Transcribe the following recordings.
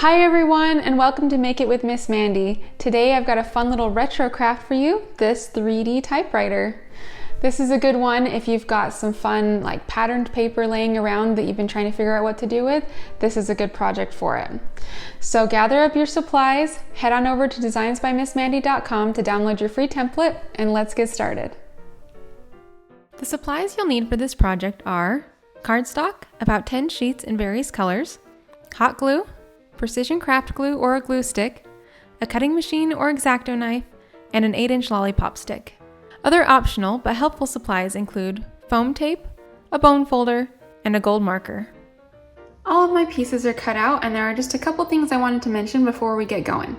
Hi everyone, and welcome to Make It with Miss Mandee. Today I've got a fun little retro craft for you, this 3D typewriter. This is a good one if you've got some fun like patterned paper laying around that you've been trying to figure out what to do with. This is a good project for it. So gather up your supplies, head on over to designsbymissmandee.com to download your free template, and let's get started. The supplies you'll need for this project are cardstock, about 10 sheets in various colors, hot glue, precision craft glue or a glue stick, a cutting machine or X-Acto knife, and an 8-inch lollipop stick. Other optional but helpful supplies include foam tape, a bone folder, and a gold marker. All of my pieces are cut out, and there are just a couple things I wanted to mention before we get going.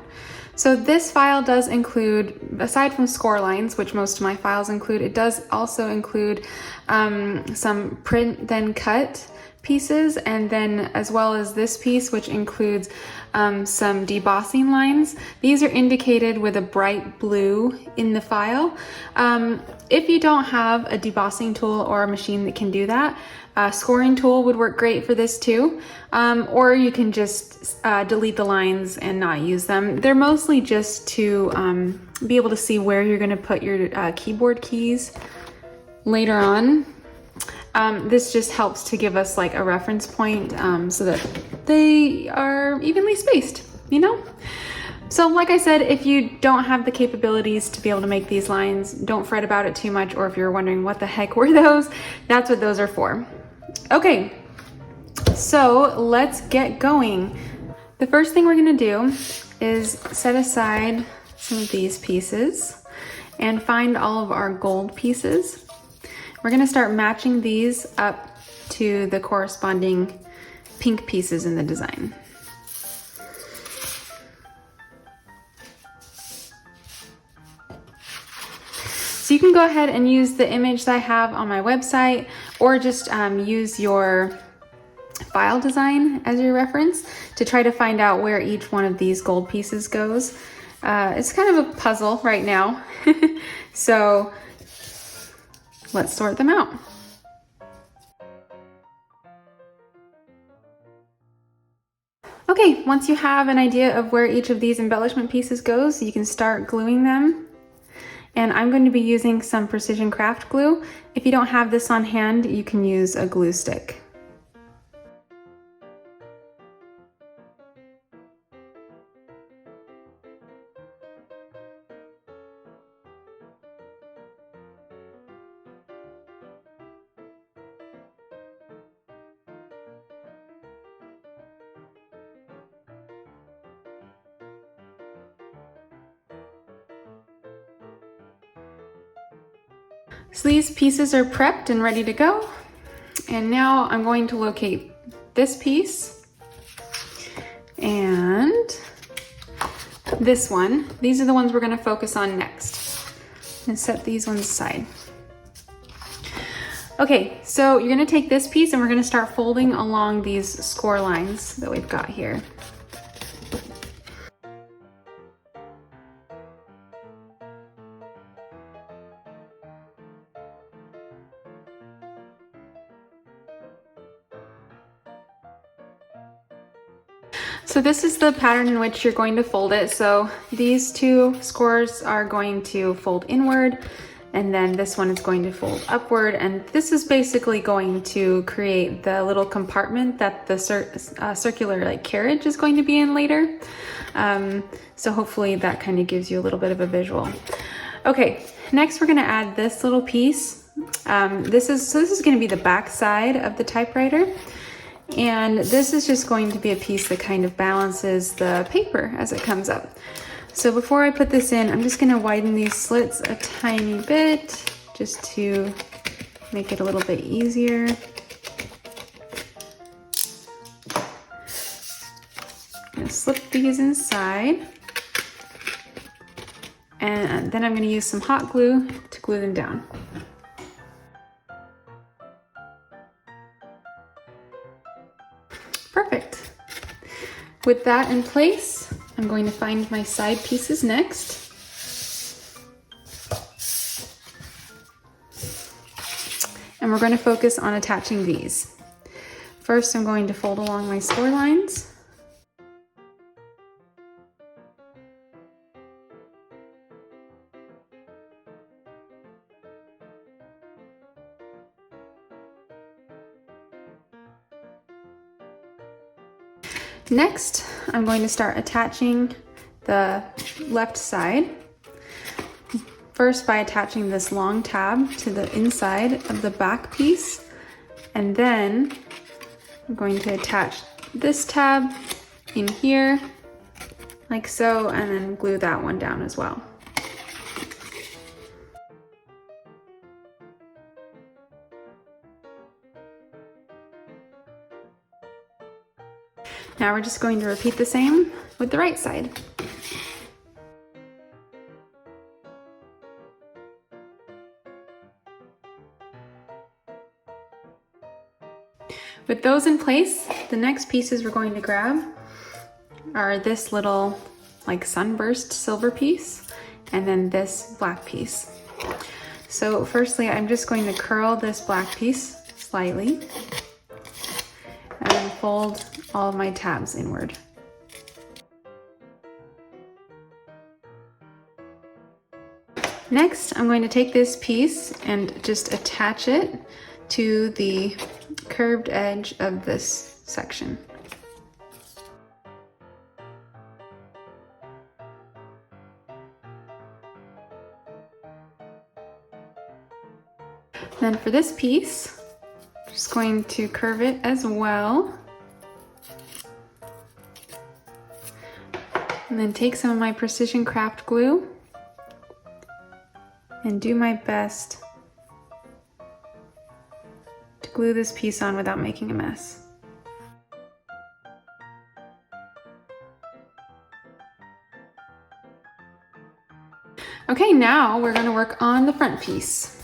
So this file does include, aside from score lines, which most of my files include, it does also include some print then cut pieces, and then as well as this piece, which includes some debossing lines. These are indicated with a bright blue in the file. If you don't have a debossing tool or a machine that can do that, a scoring tool would work great for this too, or you can just delete the lines and not use them. They're mostly just to be able to see where you're going to put your keyboard keys later on. This just helps to give us like a reference point so that they are evenly spaced, you know? So like I said, if you don't have the capabilities to be able to make these lines, don't fret about it too much, or if you're wondering what the heck were those, that's what those are for. Okay, so let's get going. The first thing we're gonna do is set aside some of these pieces and find all of our gold pieces. We're gonna start matching these up to the corresponding pink pieces in the design. So you can go ahead and use the image that I have on my website, or just use your file design as your reference to try to find out where each one of these gold pieces goes. It's kind of a puzzle right now. So let's sort them out. Okay, once you have an idea of where each of these embellishment pieces goes, you can start gluing them. And I'm going to be using some precision craft glue. If you don't have this on hand, you can use a glue stick. So these pieces are prepped and ready to go. And now I'm going to locate this piece and this one. These are the ones we're going to focus on next. And set these ones aside. Okay, so you're going to take this piece and we're going to start folding along these score lines that we've got here. So this is the pattern in which you're going to fold it. So these two scores are going to fold inward, and then this one is going to fold upward. And this is basically going to create the little compartment that the circular like carriage is going to be in later. So hopefully that kind of gives you a little bit of a visual. Okay, next we're gonna add this little piece. This is gonna be the back side of the typewriter. And this is just going to be a piece that kind of balances the paper as it comes up. So before I put this in, I'm just gonna widen these slits a tiny bit just to make it a little bit easier. I'm gonna slip these inside. And then I'm gonna use some hot glue to glue them down. Perfect. With that in place, I'm going to find my side pieces next. And we're going to focus on attaching these. First, I'm going to fold along my score lines. Next, I'm going to start attaching the left side. First by attaching this long tab to the inside of the back piece, and then I'm going to attach this tab in here like so, and then glue that one down as well. Now we're just going to repeat the same with the right side. With those in place, the next pieces we're going to grab are this little like sunburst silver piece and then this black piece. So firstly, I'm just going to curl this black piece slightly and then fold all of my tabs inward. Next, I'm going to take this piece and just attach it to the curved edge of this section. Then for this piece, I'm just going to curve it as well. And then take some of my precision craft glue and do my best to glue this piece on without making a mess. Okay, now we're going to work on the front piece.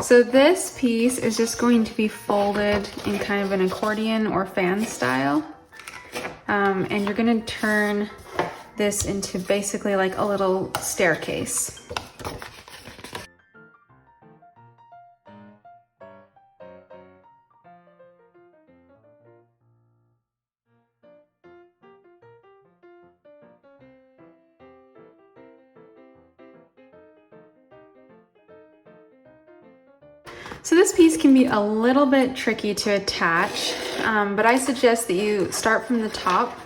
So this piece is just going to be folded in kind of an accordion or fan style. And you're going to turn this into basically like a little staircase. So this piece can be a little bit tricky to attach, but I suggest that you start from the top,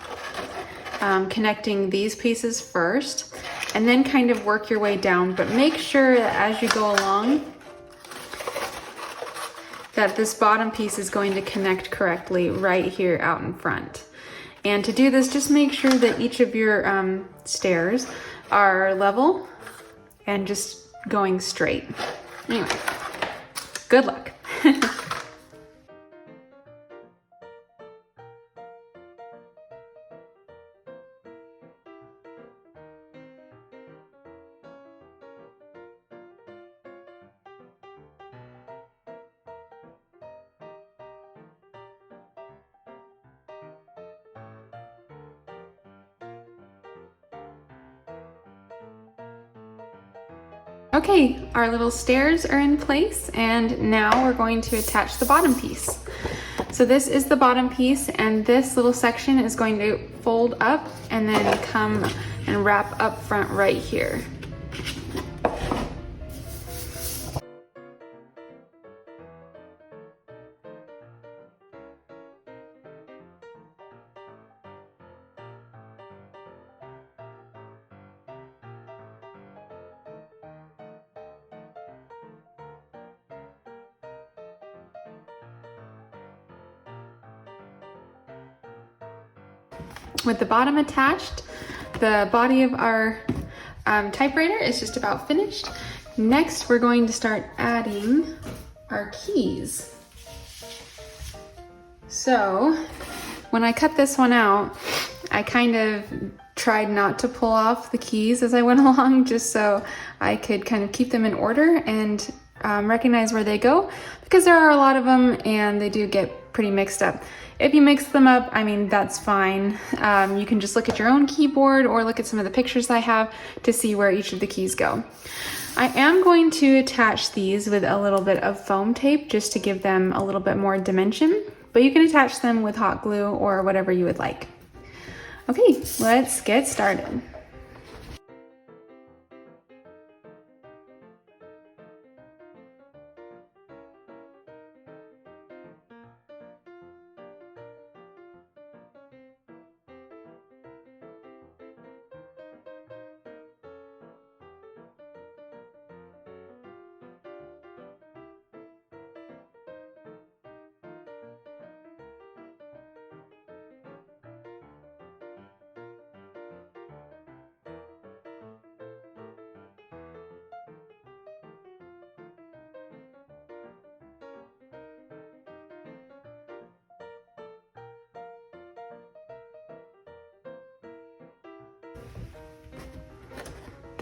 connecting these pieces first, and then kind of work your way down, but make sure that as you go along, that this bottom piece is going to connect correctly right here out in front. And to do this, just make sure that each of your stairs are level and just going straight. Anyway. Good luck. Okay, our little stairs are in place, and now we're going to attach the bottom piece. So this is the bottom piece, and this little section is going to fold up and then come and wrap up front right here. With the bottom attached, the body of our typewriter is just about finished. Next, we're going to start adding our keys. So when I cut this one out, I kind of tried not to pull off the keys as I went along, just so I could kind of keep them in order and recognize where they go, because there are a lot of them and they do get pretty mixed up. If you mix them up, I mean, that's fine. You can just look at your own keyboard or look at some of the pictures I have to see where each of the keys go. I am going to attach these with a little bit of foam tape just to give them a little bit more dimension, but you can attach them with hot glue or whatever you would like. Okay, let's get started.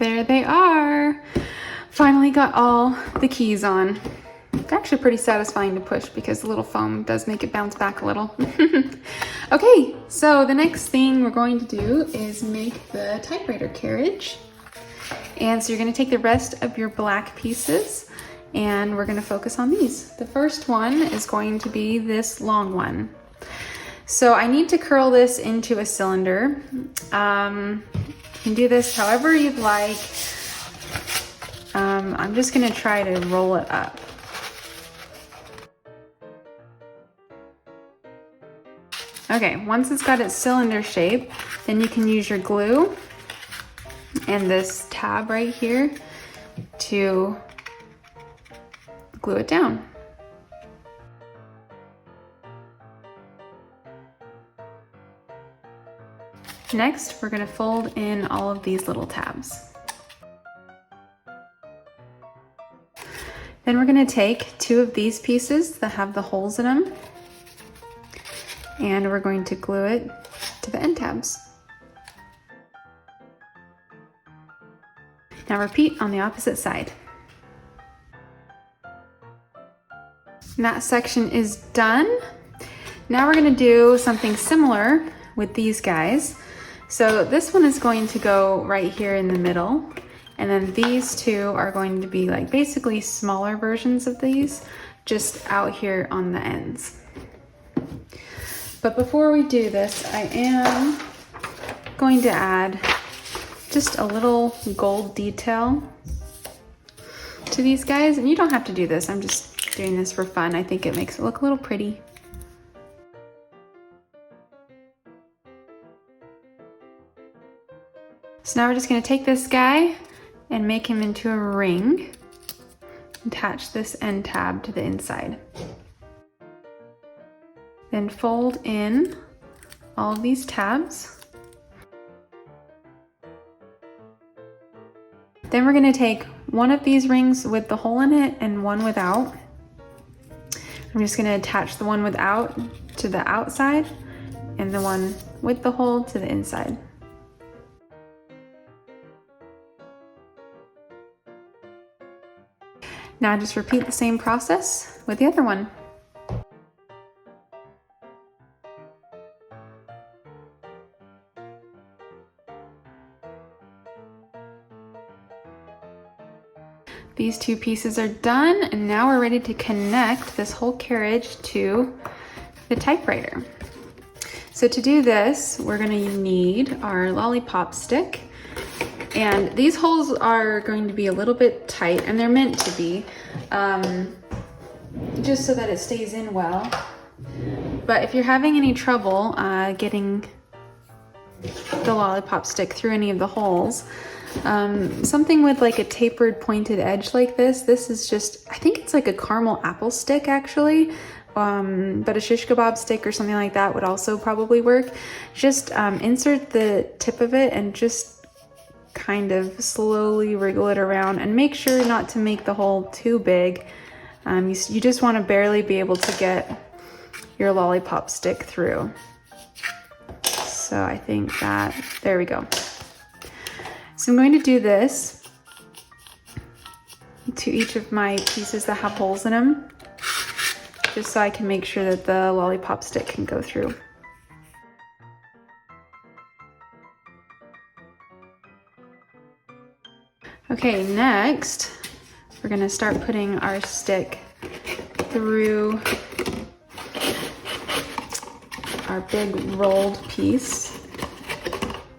There they are. Finally got all the keys on. It's actually pretty satisfying to push because the little foam does make it bounce back a little. Okay, so the next thing we're going to do is make the typewriter carriage. And so you're going to take the rest of your black pieces and we're going to focus on these. The first one is going to be this long one. So I need to curl this into a cylinder. You can do this however you'd like. I'm just going to try to roll it up. Okay, once it's got its cylinder shape, then you can use your glue and this tab right here to glue it down. Next, we're going to fold in all of these little tabs. Then we're going to take two of these pieces that have the holes in them and we're going to glue it to the end tabs. Now repeat on the opposite side. And that section is done. Now we're going to do something similar with these guys. So this one is going to go right here in the middle, and then these two are going to be like basically smaller versions of these, just out here on the ends. But before we do this, I am going to add just a little gold detail to these guys. And you don't have to do this, I'm just doing this for fun. I think it makes it look a little pretty. So now we're just going to take this guy and make him into a ring. Attach this end tab to the inside. Then fold in all of these tabs. Then we're going to take one of these rings with the hole in it and one without. I'm just going to attach the one without to the outside and the one with the hole to the inside. Now just repeat the same process with the other one. These two pieces are done, and now we're ready to connect this whole carriage to the typewriter. So to do this, we're going to need our lollipop stick. And these holes are going to be a little bit tight, and they're meant to be, just so that it stays in well. But if you're having any trouble getting the lollipop stick through any of the holes, something with like a tapered pointed edge like this is just, I think it's like a caramel apple stick actually, but a shish kebab stick or something like that would also probably work. Just insert the tip of it and just kind of slowly wriggle it around, and make sure not to make the hole too big. You just want to barely be able to get your lollipop stick through. So I think that, there we go. So I'm going to do this to each of my pieces that have holes in them, just so I can make sure that the lollipop stick can go through. Okay, next we're going to start putting our stick through our big rolled piece.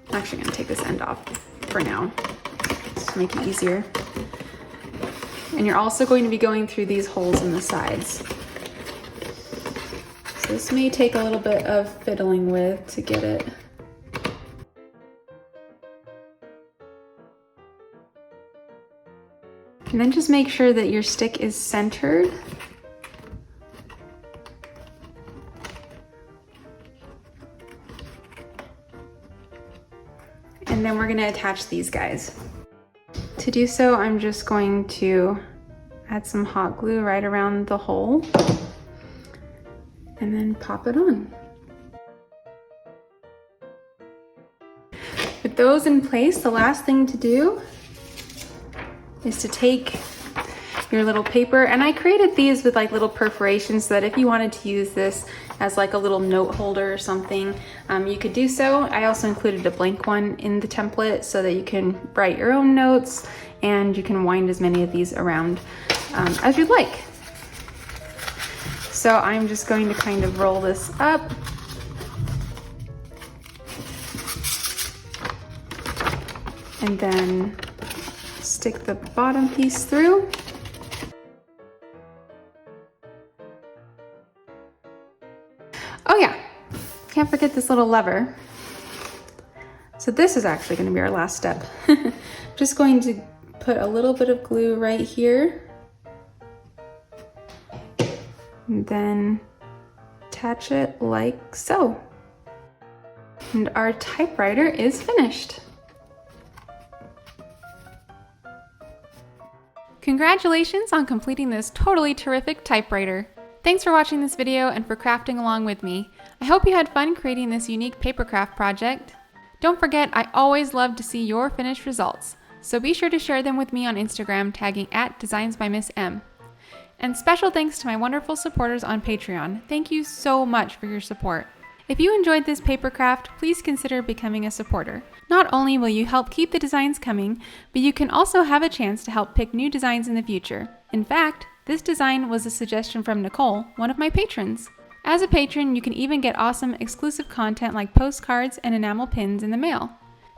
I'm actually going to take this end off for now, just to make it easier. And you're also going to be going through these holes in the sides. So this may take a little bit of fiddling with to get it. And then just make sure that your stick is centered. And then we're going to attach these guys. To do so, I'm just going to add some hot glue right around the hole and then pop it on. With those in place, the last thing to do is to take your little paper, and I created these with like little perforations so that if you wanted to use this as like a little note holder or something, you could do so. I also included a blank one in the template so that you can write your own notes, and you can wind as many of these around as you'd like. So I'm just going to kind of roll this up. And then stick the bottom piece through. Oh yeah, can't forget this little lever. So this is actually going to be our last step. Just going to put a little bit of glue right here. And then attach it like so. And our typewriter is finished. Congratulations on completing this totally terrific typewriter. Thanks for watching this video and for crafting along with me. I hope you had fun creating this unique paper craft project. Don't forget, I always love to see your finished results, so be sure to share them with me on Instagram tagging @DesignsByMissM. And special thanks to my wonderful supporters on Patreon. Thank you so much for your support. If you enjoyed this paper craft, please consider becoming a supporter. Not only will you help keep the designs coming, but you can also have a chance to help pick new designs in the future. In fact, this design was a suggestion from Nicole, one of my patrons. As a patron, you can even get awesome exclusive content like postcards and enamel pins in the mail.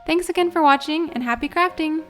Thanks again for watching, and happy crafting!